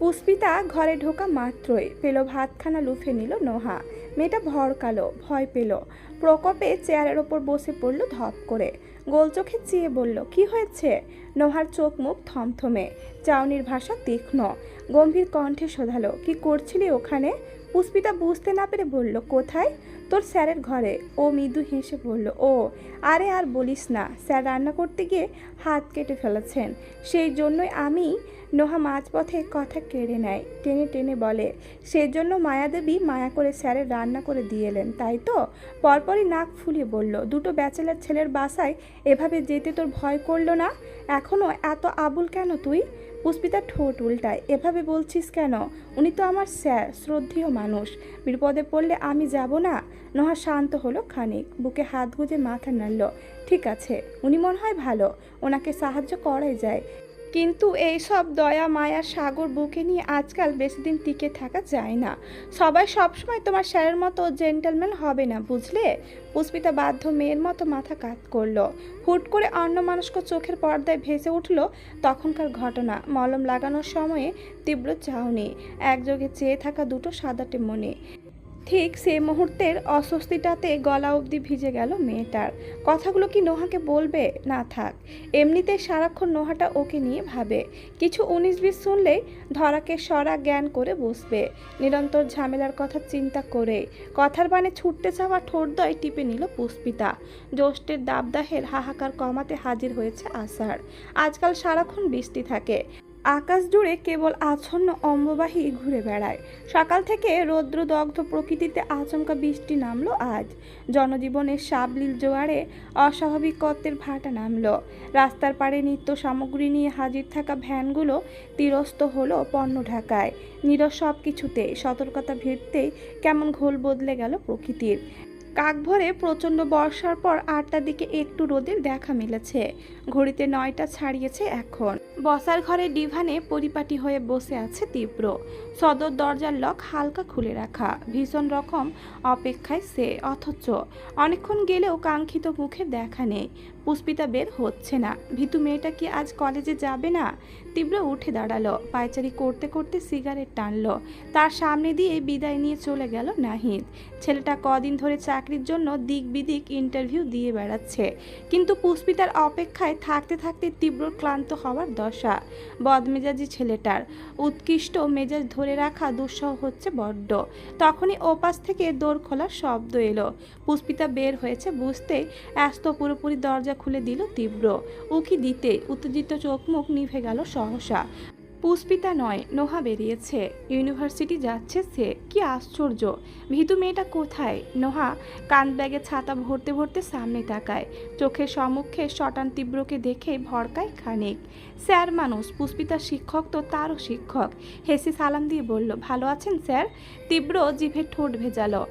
পুষ্পিতা ঘরে ঢোকা মাত্রই পেল ভাতখানা লুফে নিল নোহা। মেয়েটা ভড়কালো, ভয় পেল, প্রকোপে চেয়ারের ওপর বসে পড়ল ধপ করে। গোল চোখে চেয়ে বলল, কি হয়েছে? নোহার চোখ মুখ থমথমে, চাউনির ভাষা তীক্ষ্ণ, গম্ভীর কণ্ঠে শোধালো, কি করছিলি ওখানে? পুষ্পিতা বুঝতে না পেরে বলল, কোথায়? তোর স্যারের ঘরে। ও মৃদু হেসে বলল, ও আরে আর বলিস না, স্যার রান্না করতে গিয়ে হাত কেটে ফেলেছেন, সেই জন্যই আমি। নোহা মাঝপথে কথা কেড়ে নেয়, টেনে টেনে বলে, সেজন্য মায়াদেবী মায়া করে স্যারের রান্না করে দিয়ে এলেন, তাই তো? পরপরই নাক ফুলিয়ে বলল, দুটো ব্যাচেলার ছেলের বাসায় এভাবে যেতে তোর ভয় করলো না? এখনও এত আবুল কেন তুই? পুষ্পিতা ঠোঁট উল্টায়, এভাবে বলছিস কেন? উনি তো আমার স্যার, শ্রদ্ধেয় মানুষ, বিপদে পড়লে আমি যাব না? নোহা শান্ত হলো খানিক, বুকে হাত গুজে মাথা নাড়ল। ঠিক আছে, উনি মনে হয় ভালো, ওনাকে সাহায্য করাই যায়, কিন্তু এই সব দয়া মায়া সাগর বুকে নিয়ে আজকাল বেশি দিন টিকে থাকা যায় না। সবাই সবসময় তোমার স্যারের মতো জেন্টলম্যান হবে না, বুঝলে? পুষ্পিতা বাধ্য মেয়ের মতো মাথা কাত করলো। হুট করে অন্যমনস্ক চোখের পর্দায় ভেসে উঠল তখনকার ঘটনা। মলম লাগানোর সময়ে তীব্র চাহনি, একযোগে চেয়ে থাকা দুটো সাদাটে মনে। ঠিক সে মুহূর্তের অস্বস্তিটাতে গলা অবধি ভিজে গেল মেয়েটার। কথাগুলো কি নোহাকে বলবে? না থাক, এমনিতে সারাক্ষণ নোহাটা ওকে নিয়ে ভাবে, কিছু 19-20 শুনলেই ধরাকে সরা জ্ঞান করে বসবে, নিরন্তর ঝামেলার কথা চিন্তা করে। কথার বানে ছুটতে চাওয়া ঠোঁটদয় টিপে নিল পুষ্পিতা। জ্যৈষ্ঠের দাবদাহের হাহাকার কমাতে হাজির হয়েছে আষাঢ়। আজকাল সারাক্ষণ বৃষ্টি থাকে, আকাশ জুড়ে কেবল আচ্ছন্ন অম্ববাহী ঘুরে বেড়ায়। সকাল থেকে রৌদ্রদগ্ধ প্রকৃতিতে আচমকা বৃষ্টি নামলো আজ। জনজীবনের সাবলীল জোয়ারে অস্বাভাবিক কত্তের ভাটা নামলো। রাস্তার পাড়ে নিত্য সামগ্রী নিয়ে হাজির থাকা ভ্যানগুলো তীরস্থ হলো পণ্য ঢাকায়। নীরব সব কিছুতে সতর্কতা ভিড়তেই কেমন ঘোল বদলে গেল প্রকৃতির। কাক ভরে প্রচণ্ড বর্ষার পর 8টার দিকে একটু রোদের দেখা মিলেছে। ঘড়িতে 9টা ছাড়িয়েছে এখন। বসার ঘরে ডিভানে পরিপাটি হয়ে বসে আছে তীব্র। সদর দরজার লক হালকা খুলে রাখা, ভীষণ রকম অপেক্ষায় সে, অথচ অনেকক্ষণ গেলেও কাঙ্ক্ষিত মুখে দেখা নেই। পুষ্পিতা বের হচ্ছে না। ভীতু মেয়েটা কি আজ কলেজে যাবে না? তীব্র উঠে দাঁড়ালো, পায়চারি করতে করতে সিগারেট টানলো। তার সামনে দিয়ে বিদায় নিয়ে চলে গেল নাহিদ। ছেলেটা কদিন ধরে চাকরির জন্য দিক বিদিক ইন্টারভিউ দিয়ে বেড়াচ্ছে, কিন্তু পুষ্পিতার অপেক্ষায় থাকতে থাকতে তীব্র ক্লান্ত হওয়ার দশা। বদমেজাজি ছেলেটার, উৎকৃষ্ট মেজাজ ধরে রাখা দুঃসহ হচ্ছে বড্ড। তখনই ওপাশ থেকে দোর খোলার শব্দ এলো। পুষ্পিতা বের হয়েছে বুঝতেই ব্যস্ত পুরোপুরি দরজা খুলে দিল তীব্র। উকি দিতে উত্তেজিত চোখ মুখ নিভে গেল সহসা। পুষ্পিতা নয়, নোহা বেরিয়েছে। ইউনিভার্সিটি যাচ্ছে সে। কি আশ্চর্য! ভীতু মেয়েটা কোথায়? নোহা কান ব্যাগে ছাতা ভরতে ভরতে সামনে তাকায়। চোখের সম্মুখে শটান তীব্রকে দেখে ভড়কায় খানিক। স্যার মানুষ, পুষ্পিতার শিক্ষক তো তারও শিক্ষক। হেসে সালাম দিয়ে বলল, ভালো আছেন স্যার? তীব্র জিভে ঠোঁট ভেজালো,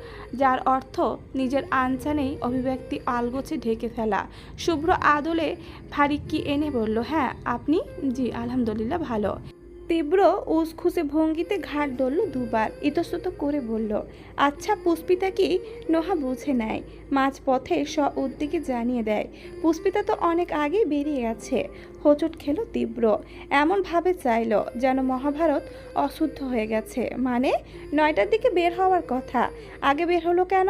যার অর্থ নিজের আনচানেই অভিব্যক্তি আলগোছে ঢেকে ফেলা। শুভ্র আদলে ভারী কি এনে বলল, হ্যাঁ আপনি? জি আলহামদুলিল্লাহ ভালো। তীব্র উসখুসে ভঙ্গিতে ঘাট ধরল দুবার, ইতস্তত করে বলল, আচ্ছা পুষ্পিতা কি? নোহা বুঝে নেয়, মাঝপথে উদ্যোগে জানিয়ে দেয়, পুষ্পিতা তো অনেক আগেই বেরিয়ে গেছে। হোঁচট খেলো তীব্র, এমন ভাবে চাইল যেন মহাভারত অশুদ্ধ হয়ে গেছে। মানে 9টার দিকে বের হওয়ার কথা, আগে বের হলো কেন?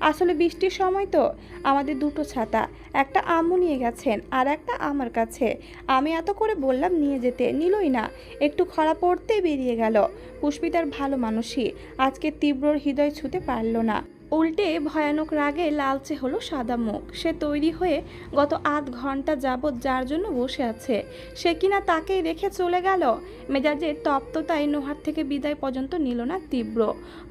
আসলে বৃষ্টির সময় তো। আমাদের দুটো ছাতা, একটা আম্মু নিয়ে গেছেন আর একটা আমার কাছে। আমি এত করে বললাম নিয়ে যেতে, নিলই না। একটু খরা পড়তেই বেরিয়ে গেল। পুষ্পিতার ভালো মানুষই আজকে তীব্রর হৃদয় ছুঁতে পারল না। উল্টে ভয়ানক রাগে লালচে হলো সাদা মুখ। সে তৈরি হয়ে গত আধ ঘন্টা যাবৎ যার জন্য বসে আছে, সে কিনা তাকেই রেখে চলে গেল। মেজাজে তপ্ততাই নোহার থেকে বিদায় পর্যন্ত নিল না তীব্র।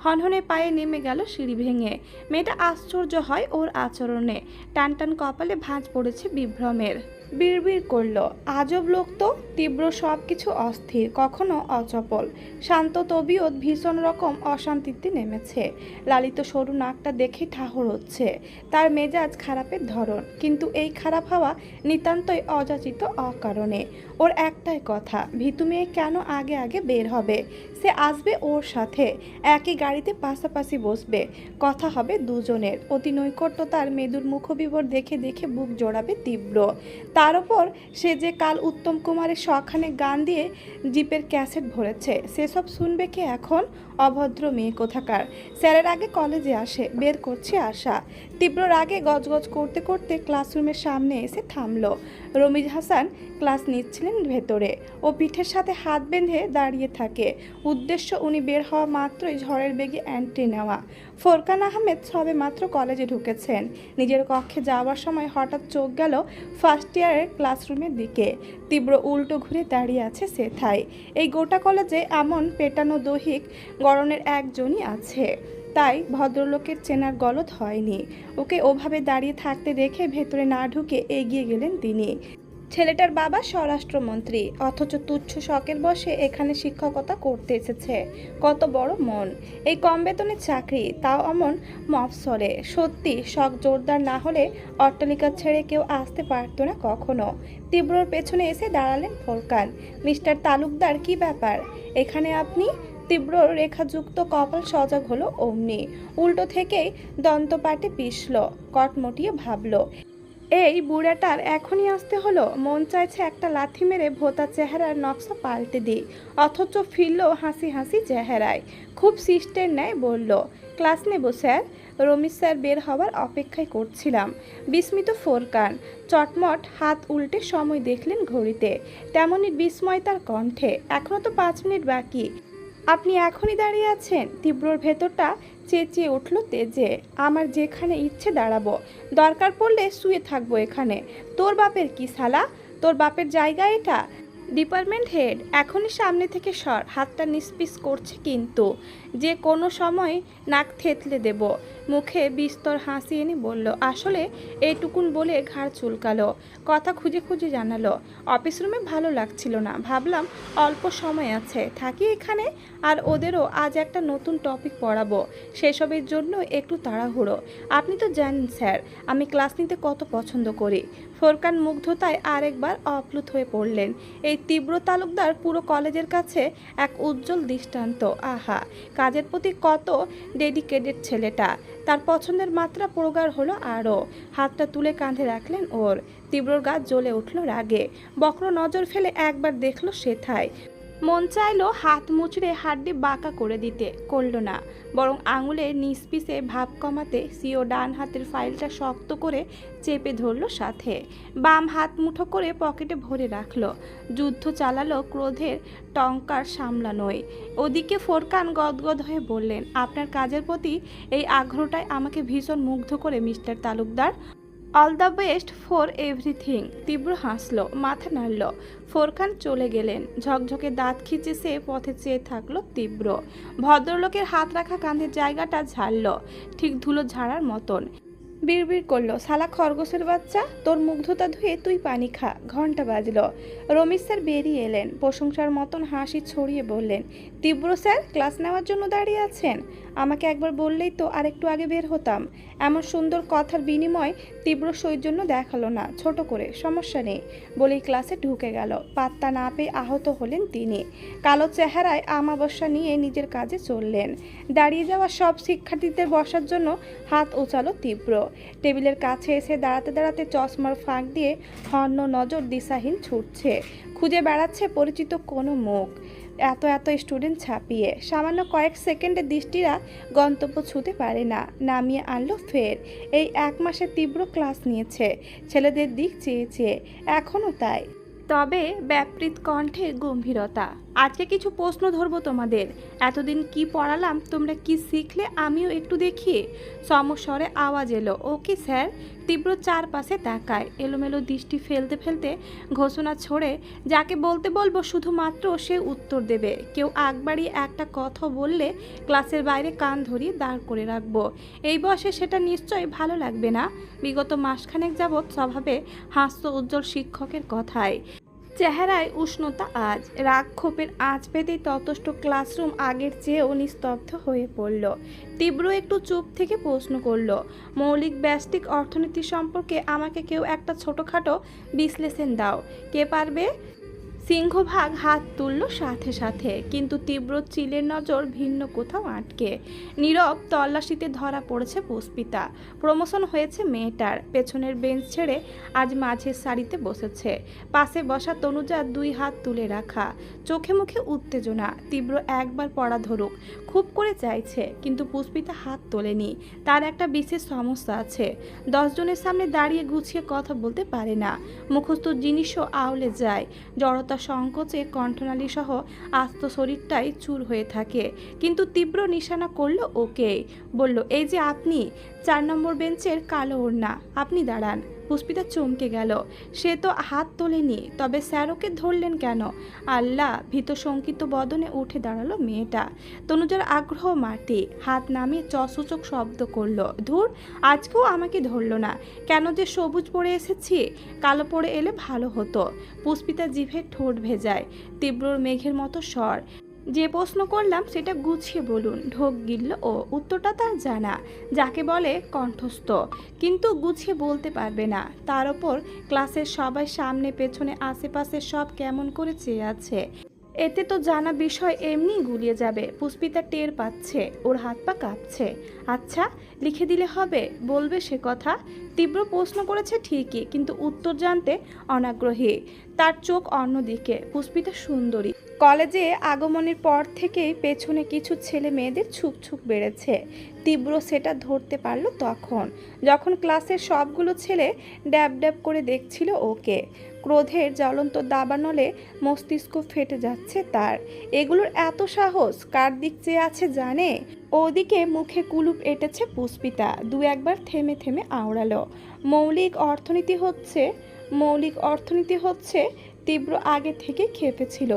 হনহনে পায়ে নেমে গেল সিঁড়ি ভেঙে। মেয়েটা আশ্চর্য হয় ওর আচরণে। টান টান কপালে ভাঁজ পড়েছে বিভ্রমের। বিড়বিড় করল, আজব লোক তো। তীব্র সব কিছু অস্থির, কখনো অচপল। শান্ত তবিয়ত ভীষণ রকম অশান্তিতে নেমেছে। লালিত সরু নাকটা দেখে ঠাহর হচ্ছে তার মেজাজ খারাপের ধরন, কিন্তু এই খারাপ হওয়া নিতান্তই অযাচিত অকারণে। ওর একটাই কথা, ভীতু মেয়ে কেন আগে আগে বের হবে? সে আসবে ওর সাথে, একই গাড়িতে পাশাপাশি বসবে, কথা হবে দুজনের। অতি নৈকট্য তার মেদুর মুখবিবর দেখে দেখে বুক জোড়াবে তীব্র। তার ওপর সে যে কাল উত্তম কুমারের শখানে গান দিয়ে জিপের ক্যাসেট ভরেছে, সেসব শুনবে কে এখন? অভদ্র মেয়ে কোথাকার। স্যারের আগে কলেজে আসে, বের করছে আশা। তীব্র রাগে গজগজ করতে করতে ক্লাসরুমের সামনে এসে থামলো। রমিজ হাসান ক্লাস নিচ্ছিলেন ভেতরে। ও পিঠের সাথে হাত বেঁধে দাঁড়িয়ে থাকে। উদ্দেশ্য উনি বের হওয়া মাত্রই ঝড়ের বেগে এন্ট্রি নেওয়া। ফোরকান আহমেদ সবে মাত্র কলেজে ঢুকেছেন। নিজের কক্ষে যাওয়ার সময় হঠাৎ চোখ গেল ফার্স্ট ইয়ারের ক্লাসরুমের দিকে। তীব্র উল্টো ঘুরে দাঁড়িয়ে আছে সেথায়। এই গোটা কলেজে এমন পেটানো দৈহিক গড়নের একজনই আছে, তাই ভদ্রলোকের চেনার গলদ হয়নি। ওকে ওভাবে দাঁড়িয়ে থাকতে দেখে ভেতরে না ঢুকে এগিয়ে গেলেন তিনি। ছেলেটার বাবা স্বরাষ্ট্রমন্ত্রী, অথচ তুচ্ছ শখের বসে এখানে শিক্ষকতা করতে এসেছে। কত বড় মন! এই কম বেতনের চাকরি, তাও অমন মফস্বলে। সত্যি শখ জোরদার না হলে অট্টালিকা ছেড়ে কেউ আসতে পারতো না কখনো। তীব্রর পেছনে এসে দাঁড়ালেন ফোরকান। মিস্টার তালুকদার, কি ব্যাপার এখানে আপনি? তীব্র রেখাযুক্ত কপাল সজাগ হলো অমনি। উল্টো থেকেই দন্তপাটে পিষল, কটমটিয়ে ভাবল, এই বুড়াটার এখনই আসতে হলো। মন চাইছে একটা লাথি মেরে ভোতা চেহারার নকশা পাল্টে দিই, অথচ ফিরল হাসি হাসি চেহারায়। খুব শিষ্টের ন্যায় বলল, ক্লাস নেব স্যার। রমিজ স্যার বের হওয়ার অপেক্ষায় করছিলাম। বিস্মিত ফোরকান চটমট হাত উল্টে সময় দেখলেন ঘড়িতে। তেমনই বিস্ময় তার কণ্ঠে। এখনো তো 5 মিনিট বাকি, আপনি এখনই দাঁড়িয়ে আছেন? তীব্রর ভেতরটা চেঁচিয়ে উঠল তেজে। আমার যেখানে ইচ্ছে দাঁড়াবো, দরকার পড়লে শুয়ে থাকবো এখানে। তোর বাপের কি শালা? তোর বাপের জায়গা এটা? ডিপার্টমেন্ট হেড, এখনই সামনে থেকে সর। হাতটা নিস্পিস করছে কিন্তু, যে কোনো সময় নাক থেতলে দেব। মুখে বিস্তর হাসি এনে বলল, আসলে এইটুকুন বলে ঘাড় চুলকালো। কথা খুঁজে খুঁজে জানালো, অফিস রুমে ভালো লাগছিল না, ভাবলাম অল্প সময় আছে, থাকি এখানে। আর ওদেরও আজ একটা নতুন টপিক পড়াবো, সেসবের জন্য একটু তাড়াহুড়ো। আপনি তো জানেন স্যার, আমি ক্লাস নিতে কত পছন্দ করি। ফোরকান মুগ্ধতায় আরেকবার অপ্লুত হয়ে পড়লেন। এই তীব্র তালুকদার পুরো কলেজের কাছে এক উজ্জ্বল দৃষ্টান্ত। আহা, কাজের প্রতি কত ডেডিকেটেড ছেলেটা। তার পছন্দের মাত্রা প্রগাঢ় হলো আরও। হাতটা তুলে কাঁধে রাখলেন ওর। তীব্রর গা জ্বলে উঠল রাগে। বক্র নজর ফেলে একবার দেখল সেথায়। মন চাইলো হাত মুচড়ে হাড্ডি বাঁকা করে দিতে, করল না। বরং আঙুলে নিস্পিসে ভাব কমাতে সিও ডান হাতের ফাইলটা শক্ত করে চেপে ধরল, সাথে বাম হাত মুঠো করে পকেটে ভরে রাখল। যুদ্ধ চালালো ক্রোধের টঙ্কার সামলানোয়। ওদিকে ফোরকান গদগদ হয়ে বললেন, আপনার কাজের প্রতি এই আগ্রহটাই আমাকে ভীষণ মুগ্ধ করে mister Talukdar. All the best for everything. তীব্র হাসলো, মাথা নাড়ল। ফোরকান চলে গেলেন। ঝকঝকে দাঁত খিচে সে পথে চেয়ে থাকলো তীব্র। ভদ্রলোকের হাত রাখা কাঁধের জায়গাটা ঝাড়ল, ঠিক ধুলো ঝাড়ার মতন। বিড়বিড় করলো, শালা খরগোশের বাচ্চা, তোর মুগ্ধতা ধুয়ে তুই পানি খা। ঘন্টা বাজলো। রমিজ স্যার বেরিয়ে এলেন। প্রশংসার মতন হাসি ছড়িয়ে বললেন, তীব্র স্যার ক্লাস নেওয়ার জন্য দাঁড়িয়ে আছেন? আমাকে একবার বললেই তো আরেকটু আগে বের হতাম। এমন সুন্দর কথার বিনিময় তীব্র সৌজন্য দেখালো না। ছোট করে, সমস্যা নেই বলেই ক্লাসে ঢুকে গেল। পাত্তা না পেয়ে আহত হলেন তিনি। কালো চেহারায় আমাবস্যা নিয়ে নিজের কাজে চললেন। দাঁড়িয়ে যাওয়া সব শিক্ষার্থীদের বসার জন্য হাত উঁচালো তীব্র। টেবিলের কাছে এসে দাঁড়াতে দাঁড়াতে চশমার ফাঁক দিয়ে হন্য নজর দিশাহীন ছুটছে। খুঁজে বেড়াচ্ছে পরিচিত কোনো মুখ। এত এত স্টুডেন্ট ছাপিয়ে সামান্য কয়েক সেকেন্ডে দৃষ্টিরা গন্তব্য ছুঁতে পারে না। নামিয়ে আনলো ফের। এই 1 মাসে তীব্র ক্লাস নিয়েছে ছেলেদের দিক চেয়ে চেয়ে, এখনও তাই। তবে ব্যাপৃত কণ্ঠে গম্ভীরতা। আজকে কিছু প্রশ্ন ধরবো তোমাদের। এতদিন কি পড়ালাম, তোমরা কি শিখলে আমিও একটু দেখি। সমস্বরে আওয়াজ এলো, ওকে স্যার। তীব্র চারপাশে তাকায়। এলোমেলো দৃষ্টি ফেলতে ফেলতে ঘোষণা ছড়ে, যাকে বলতে বলবো শুধুমাত্র সে উত্তর দেবে। কেউ আগবাড়ি একটা কথা বললে ক্লাসের বাইরে কান ধরিয়ে দাঁড় করে রাখবো। এই বয়সে সেটা নিশ্চয়ই ভালো লাগবে না। বিগত মাসখানেক যাবৎ স্বভাবে হাস্য উজ্জ্বল শিক্ষকের কথায় চেহারায় উষ্ণতা। আজ রাগ ক্ষোভের আঁচ পেতেই ততষ্ট ক্লাসরুম আগের চেয়েও নিস্তব্ধ হয়ে পড়ল। তীব্র একটু চুপ থেকে প্রশ্ন করল, মৌলিক ব্যষ্টিক অর্থনীতি সম্পর্কে আমাকে কেউ একটা ছোটোখাটো বিশ্লেষণ দাও। কে পারবে? সিংহভাগ হাত তুলল সাথে সাথে, কিন্তু তীব্র চিলের নজর ভিন্ন কোথাও আটকে। নীরব তল্লাশিতে ধরা পড়েছে পুষ্পিতা। প্রমোশন হয়েছে মেয়েটার। পেছনের বেঞ্চ ছেড়ে আজ মাঝের সারিতে বসেছে। পাশে বসা তনুজা দুই হাত তুলে রাখা, চোখে মুখে উত্তেজনা। তীব্র একবার পড়া ধরুক খুব করে চাইছে, কিন্তু পুষ্পিতা হাত তোলেনি। তার একটা বিশেষ সমস্যা আছে, 10 জনের সামনে দাঁড়িয়ে গুছিয়ে কথা বলতে পারে না। মুখস্থ জিনিসও আউলে যায়। জড়তা, সংকোচে কণ্ঠনালী সহ আস্ত শরীরটাই চুর হয়ে থাকে। কিন্তু তীব্র নিশানা করলো ওকে, বলল, এই যে আপনি 4 নম্বর বেঞ্চের কালো ওড়না, আপনি দাঁড়ান। পুষ্পিতা চমকে গেল। সে তো হাত তোলেনি, তবে স্যার ওকে ধরলেন কেন? আল্লাহ! ভীত শঙ্কিত বদনে উঠে দাঁড়ালো মেয়েটা। তনুজার আগ্রহ মাটি। হাত নামিয়ে চসূচক শব্দ করলো, ধুর, আজকেও আমাকে ধরল না। কেন যে সবুজ পরে এসেছি, কালো পরে এলে ভালো হতো। পুষ্পিতা জিভে ঠোঁট ভেজায়। তীব্রর মেঘের মতো স্বর, যে প্রশ্ন করলাম সেটা গুছিয়ে বলুন। ঢোক গিলল ও। উত্তরটা তার জানা, যাকে বলে কণ্ঠস্থ, কিন্তু গুছিয়ে বলতে পারবে না। তার ওপর ক্লাসের সবাই সামনে পেছনে আশেপাশে সব কেমন করে চেয়ে আছে। এতে তো জানা বিষয় এমনি গুলিয়ে যাবে। পুষ্পিতা টের পাচ্ছে ওর হাত পা কাঁপছে। আচ্ছা, লিখে দিলে হবে, বলবে সে কথা? তীব্র প্রশ্ন করেছে ঠিকই, কিন্তু উত্তর জানতে অনাগ্রহী। তার চোখ অন্যদিকে। পুষ্পিতা সুন্দরী। কলেজে আগমনের পর থেকেই পেছনে কিছু ছেলে মেয়েদের ছুক বেড়েছে। তীব্র সেটা ধরতে পারল তখন, যখন ক্লাসের সবগুলো ছেলে ড্যাব ড্যাব করে দেখছিল ওকে। ক্রোধের জ্বলন্ত দাবানলে মস্তিষ্ক ফেটে যাচ্ছে তার। এগুলোর এত সাহস কার দিক চেয়ে আছে জানে? ওদিকে মুখে কুলুপ এঁটেছে পুষ্পিতা। দু একবার থেমে থেমে আওড়ালো, মৌলিক অর্থনীতি হচ্ছে। তীব্র আগে থেকে খেপেছিল,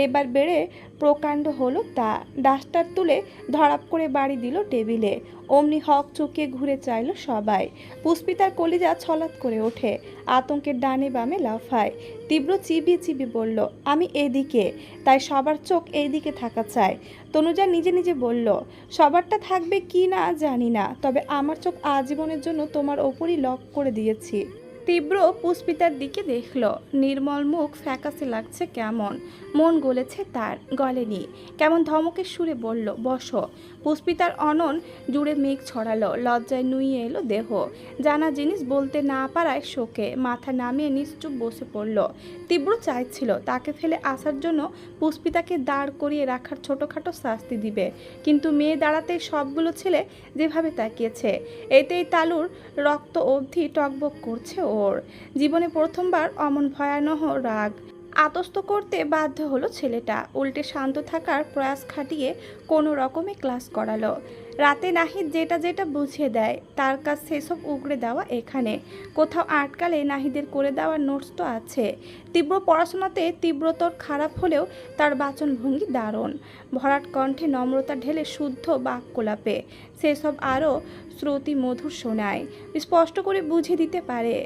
এবার বেড়ে প্রকাণ্ড হলো তা। ডাস্টার তুলে ধড়াপ করে বাড়ি দিল টেবিলে। অমনি হক চুকিয়ে ঘুরে চাইল সবাই। পুষ্পিতার কলিজা ছলাৎ করে ওঠে, আতঙ্কের ডানে বামে লাফায়। তীব্র চিবিয়ে বলল, আমি এদিকে, তাই সবার চোখ এইদিকে থাকা চায়। তনুজা নিজে নিজে বলল, সবারটা থাকবে কি না জানি না, তবে আমার চোখ আজীবনের জন্য তোমার ওপরই লক করে দিয়েছি। তীব্র পুষ্পিতার দিকে দেখল। নির্মল মুখ, ফ্যাকাসে লাগছে কেমন। মন গলেছে তার, গলেনি। কেমন ধমকের সুরে বলল, বসো। পুষ্পিতার অনন জুড়ে মেঘ ছড়ালো। লজ্জায় নুইয়ে এলো দেহ। জানা জিনিস বলতে না পারায় শোকে মাথা নামিয়ে নিশ্চুপ বসে পড়ল। তীব্র চাইছিল তাকে ফেলে আসার জন্য পুষ্পিতাকে দাঁড় করিয়ে রাখার ছোটোখাটো শাস্তি দিবে, কিন্তু মেয়ে দাঁড়াতে সবগুলো ছেলে যেভাবে তাকিয়েছে, এতেই তালুর রক্ত অবধি টকবক করছে ওর। জীবনে প্রথমবার অমন ভয়ানহ রাগ। আতস্ত করতে বাধ্য হলো ছেলেটা। উল্টে শান্ত থাকার প্রয়াস খাটিয়ে কোনো রকমে ক্লাস করালো। রাতে নাহিদ যেটা বুঝিয়ে দেয়, তার কাছ সেসব উগড়ে দেওয়া এখানে। কোথাও আটকালে নাহিদের করে দেওয়া নোটস তো আছে। তীব্র পড়াশোনাতে তীব্রতর খারাপ হলেও তার বাচনভঙ্গি দারুণ। ভরাট কণ্ঠে নম্রতা ঢেলে শুদ্ধ বাক্যলাপে সেসব আরও শ্রুতি মধুর শোনায়, স্পষ্ট করে বুঝিয়ে দিতে পারে।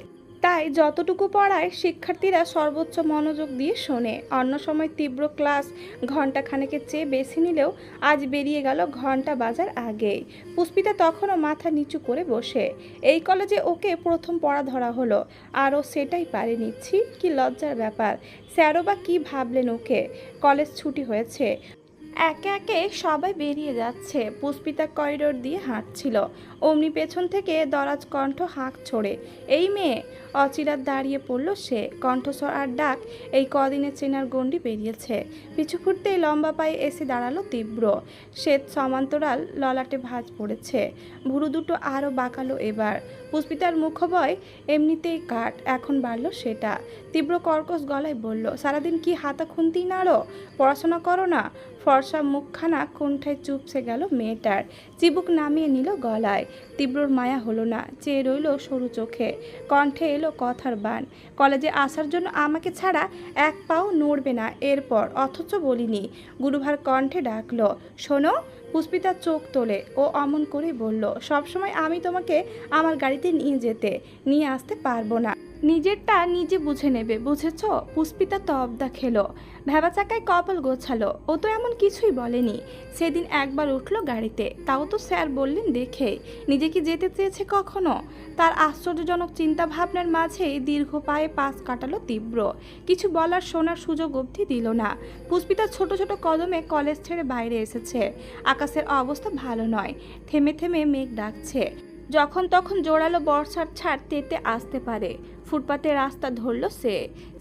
তাই যতটুকু পড়ায় শিক্ষার্থীরা সর্বোচ্চ মনোযোগ দিয়ে শোনে। অন্য সময় তীব্র ক্লাস ঘণ্টাখানেকের চেয়ে বেশি নিলেও আজ বেরিয়ে গেল ঘণ্টা বাজার আগেই। পুষ্পিতা তখনও মাথা নিচু করে বসে। এই কলেজে ওকে প্রথম পড়া ধরা হলো, আর ও সেটাই পারেনি। ছি, কি লজ্জার ব্যাপার। স্যারও বা কী ভাবলেন ওকে। কলেজ ছুটি হয়েছে, একে একে সবাই বেরিয়ে যাচ্ছে। পুষ্পিতা করিডোর দিয়ে হাঁটছিল, অমনি পেছন থেকে দরাজ কণ্ঠ হাঁক ছোড়ে, এই মেয়ে! অচিরাত দাঁড়িয়ে পড়ল সে। কণ্ঠস্বর আর ডাক এই কদিনে চেনার গণ্ডি বেরিয়েছে। পিছু ফুটতেই লম্বা পায়ে এসে দাঁড়ালো তীব্র। শ্বেত সমান্তরাল ললাটে ভাঁজ পড়েছে, ভুরু দুটো আরও বাঁকালো এবার। পুষ্পিতার মুখবয় এমনিতেই কাট, এখন বাড়ল সেটা। তীব্র কর্কশ গলায় বলল, সারাদিন কি হাতা খুন্তি নাড়ো, পড়াশোনা করো না? ফর্সা মুখখানা কোণঠায় চুপসে গেল মেয়েটার। চিবুক নামিয়ে নিল গলায়। তীব্রর মায়া হলো না, চেয়ে রইল সরু চোখে। কণ্ঠে এলো কথার বান, কলেজে আসার জন্য আমাকে ছাড়া এক পাও নড়বে না এরপর, অথচ বলিনি। গুরুভার কণ্ঠে ডাকলো, শোনো। পুষ্পিতা চোখ তোলে। ও অমন করে বলল, সবসময় আমি তোমাকে আমার গাড়িতে নিয়ে আসতে পারবো না। নিজেরটা নিজে বুঝে নেবে, বুঝেছ? পুষ্পিতা তবদা খেলো, ভ্যাবাচাকায় কপাল গোছালো। ও তো এমন কিছুই বলেনি। সেদিন একবার উঠলো গাড়িতে, তাও তো স্যার বললেন দেখে। নিজে কি যেতে চেয়েছে কখনো? তার আশ্চর্যজনক চিন্তা ভাবনার মাঝেই দীর্ঘ পায়ে পাশ কাটালো তীব্র। কিছু বলার শোনার সুযোগ অবধি দিল না। পুষ্পিতা ছোট ছোট কদমে কলেজ ছেড়ে বাইরে এসেছে। আকাশের অবস্থা ভালো নয়, থেমে থেমে মেঘ ডাকছে। যখন তখন জোরালো বর্ষার ছাড় তেতে আসতে পারে। ফুটপাতে রাস্তা ধরল সে।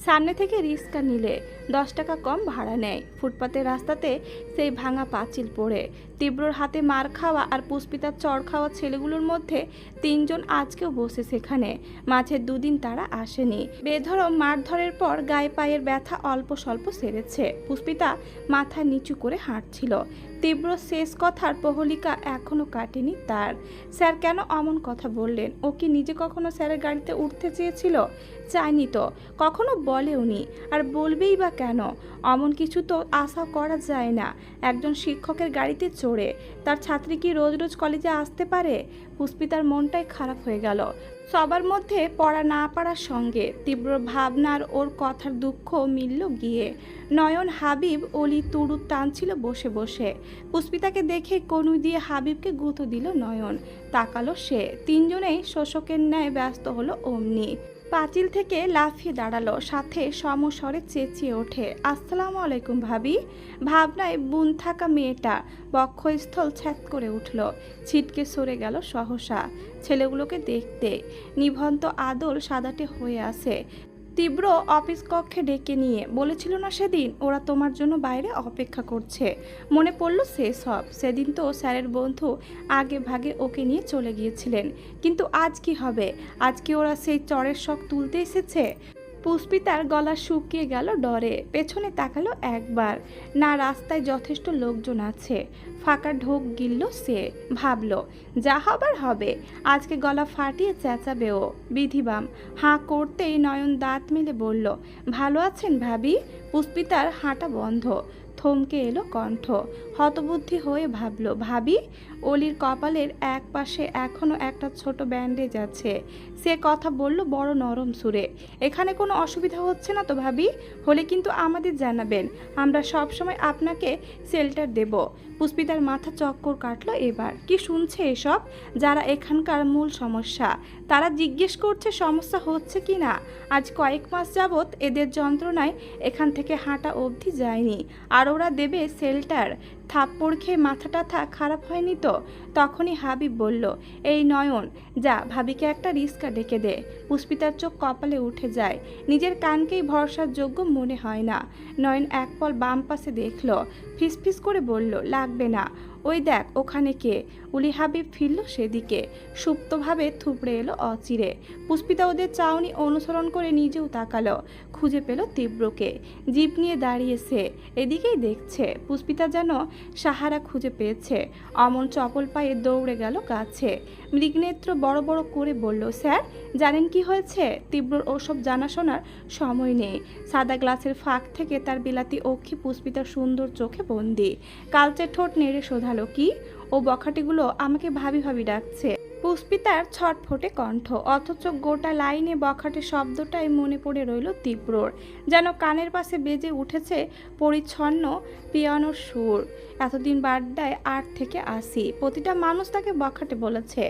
সামনে থেকে রিক্সা নিলে 10 টাকা কম ভাড়া নেয়। ফুটপাতের রাস্তাতে সেই ভাঙা পাঁচিল পড়ে। তীব্রর হাতে মার খাওয়া আর পুষ্পিতার চড় খাওয়া ছেলেগুলোর মধ্যে 3 জন আজকেও বসে সেখানে। মাঝে 2 দিন তারা আসেনি। বেধড়ক মারধরের পর গায়ে পায়ের ব্যথা অল্প স্বল্প সেরেছে। পুষ্পিতা মাথা নিচু করে হাঁটছিল। তীব্র শেষ কথার প্রহলিকা এখনো কাটেনি তার। স্যার কেন অমন কথা বললেন? ও কি নিজে কখনো স্যারের গাড়িতে উঠতে চেয়েছিল? চায়নি তো, কখনো বলেওনি, আর বলবেই বা কেন? অমন কিছু তো আশা করা যায় না একজন শিক্ষকের গাড়িতে চড়ে। তার ছাত্রী কি রোজ রোজ কলেজে আসতে পারে? পুষ্পিতার মনটাই খারাপ হয়ে গেল। সবার মধ্যে পড়া না পারার সঙ্গে তীব্র ভাবনার ওর কথার দুঃখ মিলল গিয়ে। নয়ন হাবিব অলি তুড়ু টানছিল বসে বসে। পুষ্পিতাকে দেখে কনুই দিয়ে হাবিবকে গুঁতো দিল নয়ন। তাকালো সে। 3 জনেই শোষকের ন্যায় ব্যস্ত হলো অমনি। পাঁচিল থেকে লাফিয়ে দাঁড়ালো, সাথে সমস্বরে চেঁচিয়ে ওঠে, আসসালামু আলাইকুম ভাবি। ভাবনায় বুন থাকা মেয়েটা বক্ষস্থল ছ্যাঁত করে উঠল। ছিটকে সরে গেল সহসা। ছেলেগুলোকে দেখতে নিভন্ত আদল সাদাটে হয়ে আসে। তীব্র অফিস কক্ষে ডেকে নিয়ে বলেছিল না সেদিন ওরা তোমার জন্য বাইরে অপেক্ষা করছে। মনে পড়ল সেসব। সেদিন তো স্যারের বন্ধু আগে ভাগে ওকে নিয়ে চলে গিয়েছিলেন। কিন্তু আজ কি হবে? আজকে ওরা সেই চরের শখ তুলতে এসেছে। পুষ্পিতার গলা শুকিয়ে গেল ডরে। পেছনে তাকালো একবার, না রাস্তায় যথেষ্ট লোকজন আছে। ফাঁকা ঢোক গিলল সে। ভাবল যা হবার হবে, আজকে গলা ফাটিয়ে চেঁচাবে ও। বিধিবাম হাঁ করতেই নয়ন দাঁত মেলে বলল, ভালো আছেন ভাবি? পুষ্পিতার হাঁটা বন্ধ। থমকে এলো কণ্ঠ। হতবুদ্ধি হয়ে ভাবল, ভাবি? অলির কপালের এক পাশে এখনো একটা ছোট ব্যান্ডেজ আছে। সে কথা বলল বড় নরম সুরে, এখানে কোনো অসুবিধা হচ্ছে না তো ভাবি? হলে কিন্তু আমাদের জানাবেন, আমরা সব সময় আপনাকে শেল্টার দেব। পুষ্পিতার মাথা চক্কর কাটলো এবার। কি শুনছে এসব? যারা এখানকার মূল সমস্যা তারা জিজ্ঞেস করছে সমস্যা হচ্ছে কি না। আজ কয়েক মাস যাবৎ এদের যন্ত্রণায় এখান থেকে হাঁটা অবধি যায়নি, আর ওরা দেবে শেল্টার? থাপ্পড় খেয়ে মাথাটা খারাপ হয়নি তো? তখনই হাবিব বলল, এই নয়ন, যা ভাবিকে একটা রিক্সা ডেকে দে। পুষ্পিতার চোখ কপালে উঠে যায়। নিজের কানকেই ভরসার যোগ্য মনে হয় না। নয়ন এক পল বাম পাশে দেখল, ফিসফিস করে বলল, লাগবে না। ওই দেখ ওখানে কে। উলি হাবিব ফিরল সেদিকে। সুপ্তভাবে থুবড়ে এলো অচিরে। পুষ্পিতা ওদের চাউনি অনুসরণ করে নিজেও তাকালো। খুঁজে পেল তীব্রকে। জিপ নিয়ে দাঁড়িয়েছে, এদিকেই দেখছে। পুষ্পিতা যেন সাহারা খুঁজে পেয়েছে। অমন চপল পায়ে দৌড়ে গেল কাছে। মৃগনেত্র বড় বড় করে বলল, স্যার জানেন কি হয়েছে? তীব্রর ওসব জানাশোনার সময় নেই। সাদা গ্লাসের ফাঁক থেকে তার বিলাতি অক্ষি পুষ্পিতার সুন্দর চোখে বন্দি। কালচে ঠোঁট নেড়ে শোধালো, কি? ও বখাটিগুলো আমাকে ভাবি ভাবি ডাকছে। পুষ্পিতার ছটফটে কণ্ঠ, অথচ গোটা লাইনে বখাটে শব্দটাই মনে পড়ে রইল তীব্রর। যেন কানের পাশে বেজে উঠেছে পরিচ্ছন্ন পিয়ানোর সুর। এতদিন বাড্ডায় 8 থেকে 80 প্রতিটা মানুষ তাকে বখাটে বলেছে।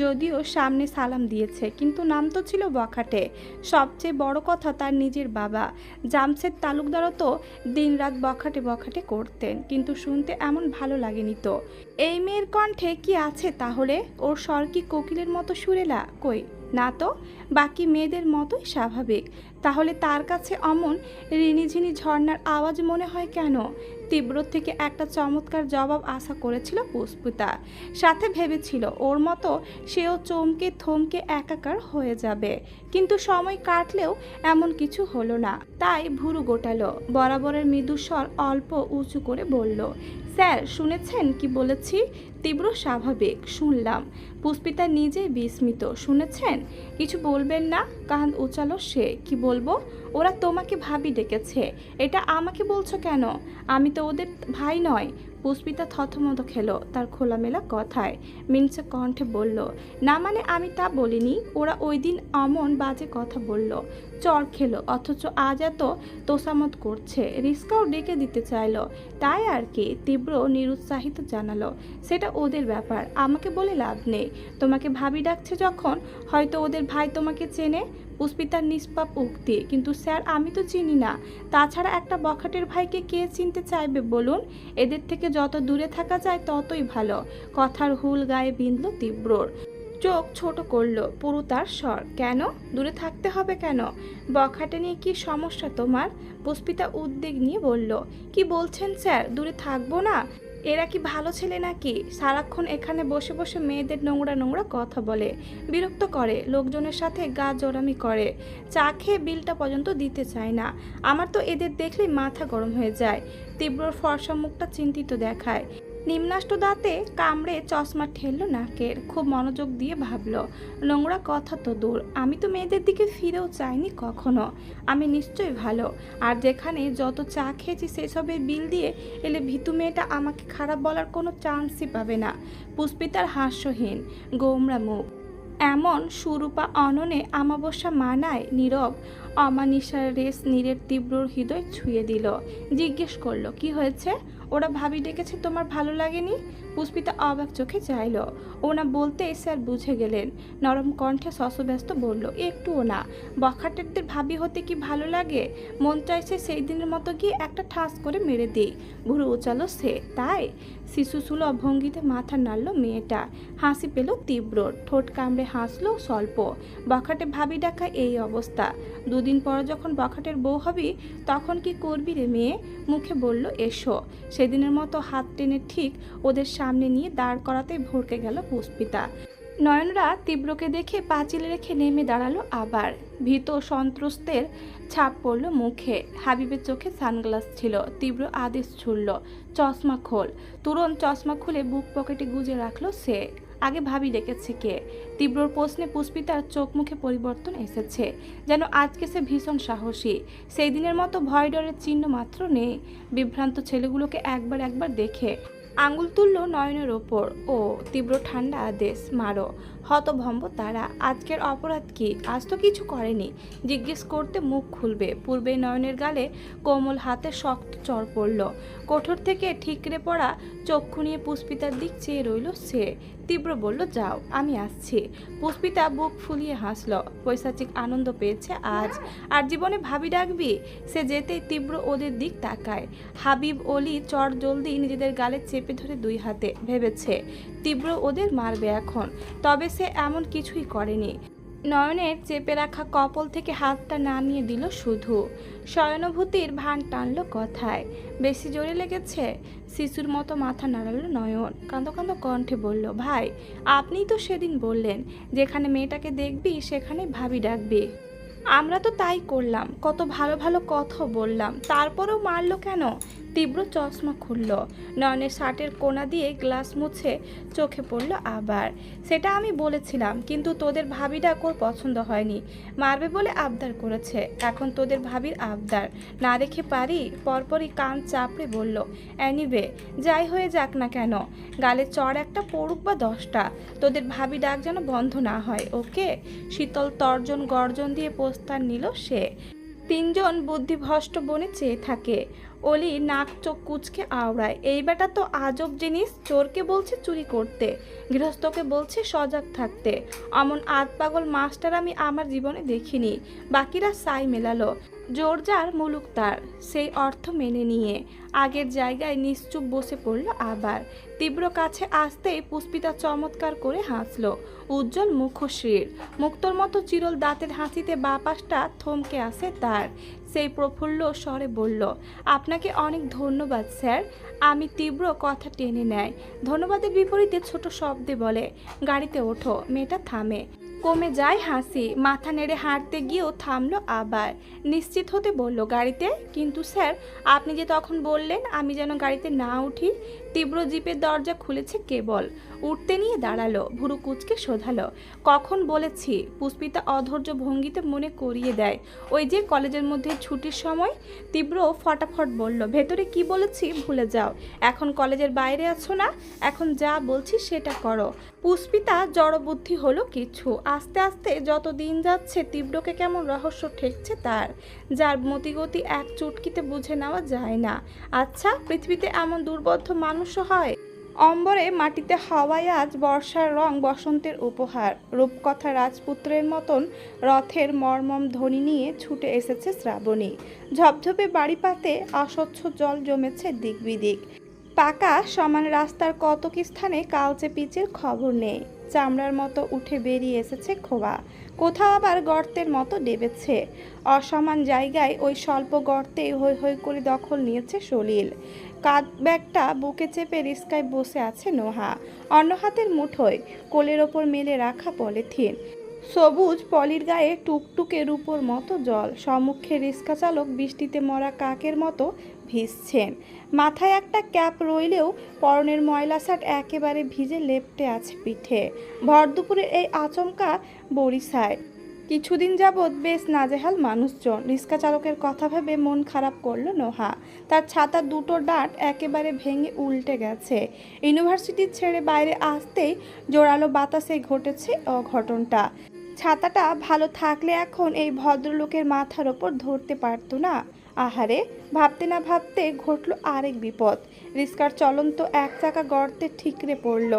যদিও সামনে সালাম দিয়েছে, কিন্তু নাম তো ছিল বখাটে। সবচেয়ে বড় কথা, তার নিজের বাবা জামশেদ তালুকদারও তো দিনরাত বখাটে বখাটে করতেন, কিন্তু শুনতে এমন ভালো লাগেনি তো। এই মেয়ের কণ্ঠে কি আছে তাহলে? ওর স্বর কি কোকিলের মতো সুরেলা? কই না তো, বাকি মেয়েদের মতোই স্বাভাবিক। তাহলে তার কাছে অমন রিনিঝিনি ঝর্ণার আওয়াজ মনে হয় কেন? তীব্র থেকে একটা চমৎকার জবাব আশা করেছিল পুষ্পিতা। সাথে ভেবেছিল ওর মতো সেও চমকে থমকে একাকার হয়ে যাবে। কিন্তু সময় কাটলেও এমন কিছু হলো না। তাই ভুরু গোটালো। বরাবরের মৃদুস্বর অল্প উঁচু করে বলল, স্যার শুনেছেন কি বলেছি? তীব্র স্বাভাবিক, শুনলাম। পুষ্পিতা নিজেই বিস্মিত, শুনেছেন? কিছু বলবেন না? কান উচালো সে। কি বলবো? ওরা তোমাকে ভাবি ডেকেছে, এটা আমাকে বলছো কেন? আমি তো ওদের ভাই নয়। পুষ্পিতা থতমত খেলো তার খোলামেলা কথায়। মিনসে কণ্ঠে বলল, না মানে আমি তা বলিনি। ওরা ওই দিন অমন বাজে কথা বলল, চর খেলো, অথচ আজ এত তোষামত করছে। রিস্কাও ডেকে দিতে চাইলো, তাই আর কি। তীব্র নিরুৎসাহিত জানালো, সেটা ওদের ব্যাপার, আমাকে বলে লাভ নেই। তোমাকে ভাবি ডাকছে যখন, হয়তো ওদের ভাই তোমাকে চেনে। পুষ্পিতার নিষ্পাপ উক্তি, কিন্তু স্যার আমি তো চিনি না। তাছাড়া একটা বখাটের ভাইকে কে চিনতে চাইবে বলুন? এদের থেকে যত দূরে থাকা যায় ততই ভালো। কথার হুল গায়ে বিঁধল তীব্রর। চোখ ছোট করলো পুরো তার স্বর। কেন দূরে থাকতে হবে কেন? বখাটে নিয়ে কি সমস্যা তোমার? পুষ্পিতা উদ্বেগ নিয়ে বলল, কি বলছেন স্যার, দূরে থাকবো না? এরা কি ভালো ছেলে নাকি? সারাক্ষণ এখানে বসে বসে মেয়েদের নোংরা নোংরা কথা বলে, বিরক্ত করে, লোকজনের সাথে গা জড়ামি করে, চা খেয়ে বিলটা পর্যন্ত দিতে চায় না। আমার তো এদের দেখলেই মাথা গরম হয়ে যায়। তীব্রর ফর্সা মুখটা চিন্তিত দেখায়। নিম্নাষ্ট দাঁতে কামড়ে চশমা ঠেললো নাকের। খুব মনোযোগ দিয়ে ভাবল, নোংরা কথা তো দূর, আমি তো মেয়েদের দিকে ফিরেও চাইনি কখনো। আমি নিশ্চয়ই ভালো। আর যেখানে যত চা খেয়েছি সেসবের বিল দিয়ে এলে ভীতু মেয়েটা আমাকে খারাপ বলার কোনো চান্সই পাবে না। পুষ্পিতার হাস্যহীন গোমরা মুখ এমন সুরূপা অননে আমাবস্যা মানায়। নীরব অমানিসার রেস নীরের তীব্রর হৃদয় ছুঁয়ে দিল। জিজ্ঞেস করলো, কি হয়েছে? ওরা ভাবি ডেকেছে, তোমার ভালো লাগেনি? পুষ্পিতা অবাক চোখে চাইল। ওনা বলতে স্যার বুঝে গেলেন। নরম কণ্ঠে শশব্যস্ত বলল, একটুও না। বখাটেরদের ভাবি হতে কি ভালো লাগে? মন চাইছে সেই দিনের মতো গিয়ে একটা ঠাস করে মেরে দিই। ভুরু উচালো সে। তাই? শিশুসুলভ ভঙ্গিতে মাথা নাড়ল মেয়েটা। হাসি পেল তীব্রর, ঠোঁট কামড়ে হাসলো স্বল্প। বখাটে ভাবি ডাকা এই অবস্থা। দুদিন পর যখন বখাটের বউ হবি তখন কি করবি রে মেয়ে? মুখে বলল, এসো। সেদিনের মতো হাত টেনে ঠিক ওদের সামনে নিয়ে দাঁড় করাতেই ভড়কে গেল পুষ্পিতা। নয়নরা তীব্রকে দেখে পাঁচিল রেখে নেমে দাঁড়ালো আবার। ভীত সন্ত্রস্তের ছাপ পড়ল মুখে। হাবিবের চোখে সানগ্লাস ছিল। তীব্র আদেশ ছুড়ল, চশমা খোল। তুরন্ত চশমা খুলে বুক পকেটে গুজে রাখলো সে। আগে ভাবি ডেকেছে কে? তীব্রর প্রশ্নে পুষ্পিতার চোখ মুখে পরিবর্তন এসেছে। যেন আজকে সে ভীষণ সাহসী। সেই দিনের মতো ভয় ডরের চিহ্ন মাত্র নেই। বিভ্রান্ত ছেলেগুলোকে একবার একবার দেখে আঙুল তুলল নয়নের ওপর। ও তীব্র ঠান্ডা আদেশ, মারো। হতভম্ব তারা। আজকের অপরাধ কি? আজ তো কিছু করেনি। জিজ্ঞেস করতে মুখ খুলবে, পূর্বে নয়নের গালে কোমল হাতে শক্ত চড় পড়ল। কোঠর থেকে ঠিকরে পড়া চক্ষু নিয়ে পুষ্পিতার দিক চেয়ে রইল সে। তীব্র বলল, যাও, আমি আসছি। পুষ্পিতা বুক ফুলিয়ে হাসল। পৈশাচিক আনন্দ পেয়েছে আজ। আর জীবনে ভাবি ডাকবি? সে যেতেই তীব্র ওদের দিক তাকায়। হাবিব অলি চট জলদি নিজেদের গালে চেপে ধরে দুই হাতে। ভেবেছে তীব্র ওদের মারবে এখন, তবে সে এমন কিছুই করেনি। নয়নের চেপে রাখা কপল থেকে হাতটা নামিয়ে দিল শুধু। সহানুভূতির ভান টানল কথায়। বেশি জোরে লেগেছে? শিশুর মতো মাথা নাড়ালো নয়ন। কাঁদো কাঁদো কণ্ঠে বলল, ভাই আপনিই তো সেদিন বললেন যেখানে মেয়েটাকে দেখবি সেখানে ভাবি ডাকবি। আমরা তো তাই করলাম, কত ভালো ভালো কথা বললাম, তারপরেও মারলো কেন? তীব্র চশমা খুলল। নয়নের শার্টের কোনা দিয়ে গ্লাস মুছে চোখে পড়ল আবার। সেটা আমি বলেছিলাম, কিন্তু তোদের ভাবি ডাক ওর পছন্দ হয়নি। মারবে বলে আবদার করেছে। এখন তোদের ভাবির আবদার না রেখে পারি? পরপরই কান চাপড়ে বলল, অ্যানিওয়ে যাই হয়ে যাক না কেন, গালে চড় একটা পড়ুক বা 10টা, তোদের ভাবি ডাক যেন বন্ধ না হয়, ওকে? শীতল তর্জন গর্জন দিয়ে প্রস্তার নিল সে। তিনজন বুদ্ধিভ্রষ্ট বনে চেয়ে থাকে। অলি নাক চোখ কুচকে আওড়ায়। এই বেটা তো আজব জিনিস। চোরকে বলছে চুরি করতে, গৃহস্থকে বলছে সজাগ থাকতে। অমন আধ পাগল মাস্টার আমি আমার জীবনে দেখিনি। বাকিরা সাই মেলালো। জোর যার মুলুক তার, সেই অর্থ মেনে নিয়ে আগের জায়গায় নিশ্চুপ বসে পড়ল আবার। তীব্র কাছে আসতেই পুষ্পিতা চমৎকার করে হাসল। উজ্জ্বল মুখশ্রীর, মুক্তোর মতো চিরল দাঁতের হাসিতে বাপাসটা থমকে আসে তার। সেই প্রফুল্ল স্বরে বলল, আপনাকে অনেক ধন্যবাদ স্যার। আমি তীব্র কথা টেনে নেয়। ধন্যবাদের বিপরীতে ছোট শব্দে বলে, গাড়িতে ওঠো। মেয়েটা থামে, কমে যায় হাসি। মাথা নেড়ে হাঁটতে গিয়েও থামলো আবার। নিশ্চিত হতে বলল, গাড়িতে? কিন্তু স্যার আপনি যে তখন বললেন আমি যেন গাড়িতে না উঠি। তীব্র জিপের দরজা খুলেছে কেবল, উঠতে নিয়ে দাঁড়ালো, ভুরু কুচকে শোধালো, কখন বলেছি? পুষ্পিতা অধৈর্য ভঙ্গিতে মনে করিয়ে দেয়, ওই যে কলেজের মধ্যে ছুটির সময়। তীব্র ফটাফট বলল, ভেতরে কি বলেছি ভুলে যাও, এখন কলেজের বাইরে আছো না, এখন যা বলছি সেটা করো। পুষ্পিতা জড়বুদ্ধি হলো কিছু। আস্তে আস্তে যত দিন যাচ্ছে তীব্রকে কেমন রহস্য ঠেকছে তার, যার মতিগতি এক চুটকিতে বুঝে নেওয়া যায় না। আচ্ছা, পৃথিবীতে এমন দুর্বোধ্য মানুষও হয়? অম্বরে মাটিতে হাওয়ায় আজ বর্ষার রং বসন্তের উপহার। রূপকথা রাজপুত্রের মতন রথের মর্মম ধ্বনি নিয়ে ছুটে এসেছে শ্রাবণী। ঝপঝপে বাড়িপাতে অস্বচ্ছ জল জমেছে দিক বিদিক। পাকা সমান রাস্তার কতক স্থানে কালচে পিচের খবর নেই। চামড়ার মতো উঠে বেরিয়ে এসেছে খোয়া, কোথাও আবার গর্তের মতো ডেবেছে। অসমান জায়গায় ওই স্বল্প গর্তেই হৈ হৈ করে দখল নিয়েছে সলিল। কাঁধ ব্যাগটা বুকে চেপে রিস্কায় বসে আছে নোহা, অন্য হাতের মুঠোয় কোলের ওপর মেলে রাখা পলিথিন। সবুজ পলির গায়ে টুকটুকে রূপোর মতো জল। সম্মুখে রিস্কা চালক বৃষ্টিতে মরা কাকের মতো ভিজছেন। মাথায় একটা ক্যাপ রইলেও পরনের ময়লা শার্ট একেবারে ভিজে লেপ্টে আছে পিঠে। ভর দুপুরে এই আচমকা বরিশায়। কিছুদিন যাবৎ বেশ নাজেহাল মানুষজন। রিস্কা চালকের কথা ভেবে মন খারাপ করলো নোহা। তার ছাতার দুটো ডাঁট একেবারে ভেঙে উল্টে গেছে। ইউনিভার্সিটি ছেড়ে বাইরে আসতেই জোরালো বাতাসে ঘটেছে অঘটনটা। ছাতাটা ভালো থাকলে এখন এই ভদ্রলোকের মাথার ওপর ধরতে পারতো না। আহারে, ভাবতে না ভাবতে ঘটলো আরেক বিপদ। রিস্কার চলন্ত এক চাকা গর্তে ঠিকরে পড়ল।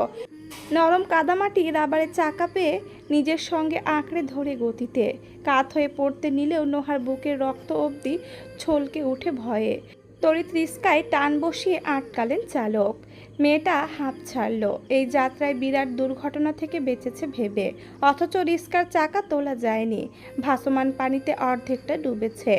নরম কাদামাটি রাবারের চাকা পেয়ে নিজের সঙ্গে আঁকড়ে ধরে গতিতে কাত হয়ে পড়তে নিলেও নোহার বুকের রক্ত অবধি ছলকে উঠে ভয়ে। তড়িৎ রিস্কায় টান বসিয়ে আটকালেন চালক। মেয়েটা হাঁপ ছাড়ল। এই যাত্রায় বিরাট দুর্ঘটনা থেকে বেঁচেছে ভেবে, অথচ রিস্কার চাকা তোলা যায়নি। ভাসমান পানিতে অর্ধেকটা ডুবেছে।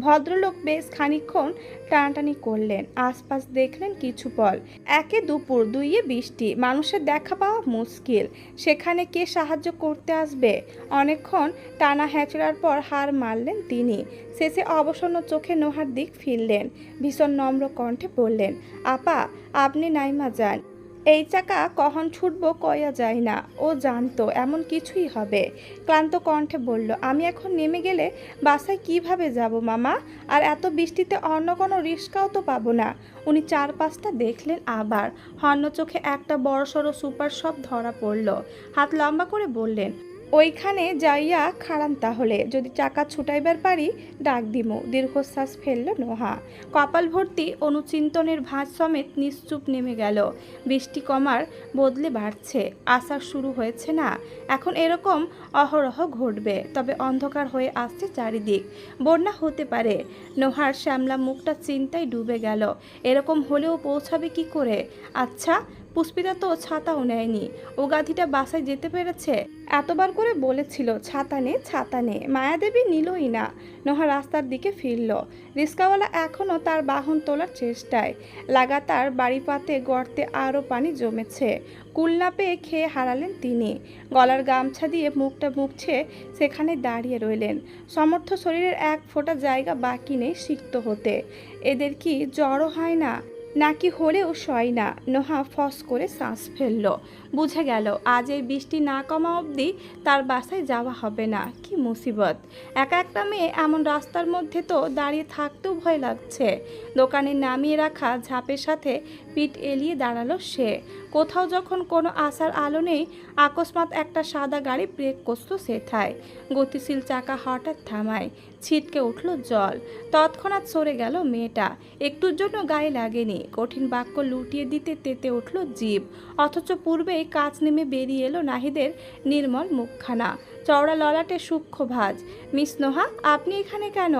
ভদ্রলোক বেশ খানিকক্ষণ টানাটানি করলেন। আশপাশ দেখলেন কিছু পল। একে দুপুর, দুইয়ে বৃষ্টি, মানুষের দেখা পাওয়া মুশকিল। সেখানে কে সাহায্য করতে আসবে? অনেকক্ষণ টানা হ্যাচড়ার পর হার মারলেন তিনি। শেষে অবসন্ন চোখে নোহার দিক ফিরলেন। ভীষণ নম্র কণ্ঠে বললেন, আপা, আপনি নাইমা যান। এই চাকা কখন ছুটবো কয়া যায় না। ও জানতো এমন কিছুই হবে। ক্লান্ত কণ্ঠে বলল, আমি এখন নেমে গেলে বাসায় কিভাবে যাব মামা? আর এত বৃষ্টিতে অন্য কোনো রিস্কাও তো পাবো না। উনি চারপাশটা দেখলেন আবার। হন্য চোখে একটা বড়সড় সুপার শপ ধরা পড়ল। হাত লম্বা করে বললেন, ওইখানে যাইয়া খাড়ান, তাহলে যদি চাকা ছুটাইবার পারি ডাক দিমু। দীর্ঘশ্বাস ফেলল নোহা। কপাল ভর্তি অনুচিন্তনের ভাঁজ সমেত নিশ্চুপ নেমে গেল। বৃষ্টি কমার বদলে বাড়ছে। আসার শুরু হয়েছে না? এখন এরকম অহরহ ঘটবে। তবে অন্ধকার হয়ে আসছে চারিদিক। বন্যা হতে পারে। নোহার শ্যামলা মুখটা চিন্তায় ডুবে গেল। এরকম হলেও পৌঁছাবে কি করে? আচ্ছা, পুষ্পিতা তো ছাতাও নেয়নি। ও গাধিটা বাসায় যেতে পেরেছে? এতবার করে বলেছিল ছাতা নে, ছাতা নে, মায়াদেবী নিলই না। নোহা রাস্তার দিকে ফিরল। রিস্কাওয়ালা এখনও তার বাহন তোলার চেষ্টায়। লাগাতার বাড়িপাতে গর্তে আরও পানি জমেছে। কুল না পেয়ে খেয়ে হারালেন তিনি। গলার গামছা দিয়ে মুখটা মুছছে সেখানে দাঁড়িয়ে রইলেন। সমর্থ শরীরের এক ফোঁটা জায়গা বাকি নেই সিক্ত হতে। এদের কি জ্বরও হয় না? নাকি হলেও সয় না? নোহা ফস করে শ্বাস ফেলল। বুঝে গেল আজ এই বৃষ্টি না কমা অবধি তার বাসায় যাওয়া হবে না। কি মুসিবত! একা একটা মেয়ে এমন রাস্তার মধ্যে তো দাঁড়িয়ে থাকতেও ভয় লাগছে। দোকানে নামিয়ে রাখা ঝাঁপের সাথে পিঠ এলিয়ে দাঁড়ালো সে। কোথাও যখন কোনো আশার আলো নেই, আকস্মাৎ একটা সাদা গাড়ি ব্রেক কষল সেথায়। গতিশীল চাকা হঠাৎ থামায়। ছিটকে উঠল জল। তৎক্ষণাৎ সরে গেল মেয়েটা। একটুর জন্য গায়ে লাগেনি। কঠিন বাক্য লুটিয়ে দিতে তেতে উঠল জিভ। অথচ পূর্বেই কাজ নেমে বেরিয়ে এলো নাহিদের নির্মল মুখখানা। চওড়া ললাটে সূক্ষ্ম ভাঁজ। মিস নোহা, আপনি এখানে কেন?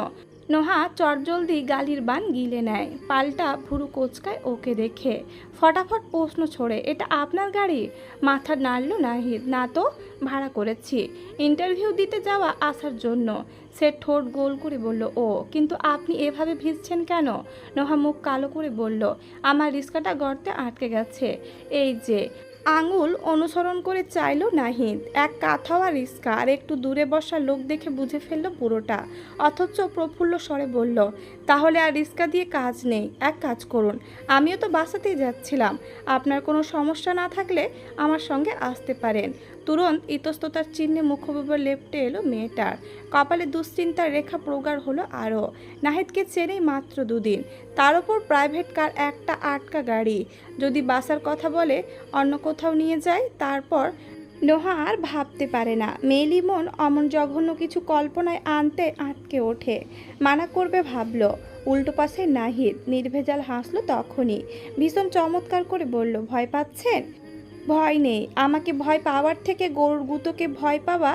নোহা চটজলদি গালির বান গিলে নেয়। পাল্টা ভুরু কোচকায় ওকে দেখে। ফটাফট প্রশ্ন ছড়ে, এটা আপনার গাড়ি? মাথা নাড়ল নাহিদ। না তো, ভাড়া করেছি ইন্টারভিউ দিতে যাওয়া আসার জন্য। সে ঠোঁট গোল করে বলল, ও, কিন্তু আপনি এভাবে ভিজছেন কেন? নোহা মুখ কালো করে বলল, আমার রিস্কাটা গর্তে আটকে গেছে। এই যে। আঙুল অনুসরণ করে চাইলো নাহিদ। এক কাঁথাওয়া রিস্কা আর একটু দূরে বসা লোক দেখে বুঝে ফেললো পুরোটা। অথচ প্রফুল্ল স্বরে বলল, তাহলে আর রিস্কা দিয়ে কাজ নেই। এক কাজ করুন, আমিও তো বাসাতেই যাচ্ছিলাম। আপনার কোনো সমস্যা না থাকলে আমার সঙ্গে আসতে পারেন। তুরন্ত ইতস্ততার চিহ্নে মুখবিবর লেপ্টে এলো মেয়েটার। কপালে দুশ্চিন্তার রেখা প্রগাঢ় হলো আরও। নাহিদকে চেনেই মাত্র দুদিন, তার ওপর প্রাইভেট কার একটা আটকা গাড়ি। যদি বাসার কথা বলে অন্য কোথাও নিয়ে যায়, তারপর নোহা আর ভাবতে পারে না। মেয়েলি মন অমন জঘন্য কিছু কল্পনায় আনতে আটকে ওঠে। মানা করবে ভাবলো, উল্টো পাশে নাহিদ নির্ভেজাল হাসলো তখনই। ভীষণ চমৎকার করে বলল, ভয় পাচ্ছেন? ভয় নেই। আমাকে ভয় পাওয়ার থেকে গরুর গুঁতোকে ভয় পাওয়া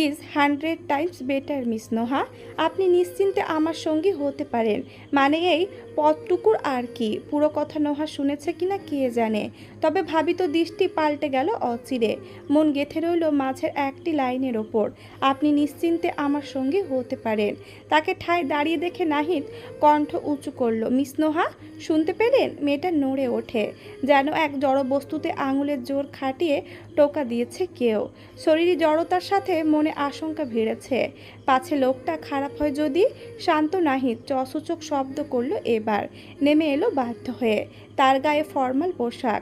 is 100 Times better miss Noha. আপনি নিশ্চিন্তে আমার সঙ্গী হতে পারেন। মানে এই পথটুকুর আর কি। পুরো কথা নোহা শুনেছে কিনা কে জানে, তবে ভাবিত দৃষ্টি পাল্টে গেল অচিরে। মন গেঁথে রইল মাঝের একটি লাইনের ওপর, আপনি নিশ্চিন্তে আমার সঙ্গী হতে পারেন। তাকে ঠায় দাঁড়িয়ে দেখে নাহিদ কণ্ঠ উঁচু করল, মিস নোহা শুনতে পেলেন? মেয়েটা নড়ে ওঠে, যেন এক জড় বস্তুতে আঙুলের জোর খাটিয়ে টোকা দিয়েছে কেউ। শরীরী জড়তার সাথে মনে আশঙ্কা ভিড়েছে, পাছে লোকটা খারাপ হয় যদি। শান্ত নাহিদ চসূচক শব্দ করল এবার। নেমে এলো বাধ্য হয়ে। তার গায়ে ফর্মাল পোশাক,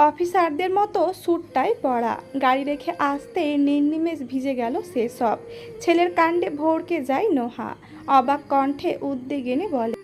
অফিসারদের মতো স্যুটটাই পরা। গাড়ি রেখে আসতেই নির্নিমেষ ভিজে গেল সেসব। ছেলের কাণ্ডে ভড়কে যায় নোহা। অবাক কণ্ঠে উদ্বেগেনে বলে,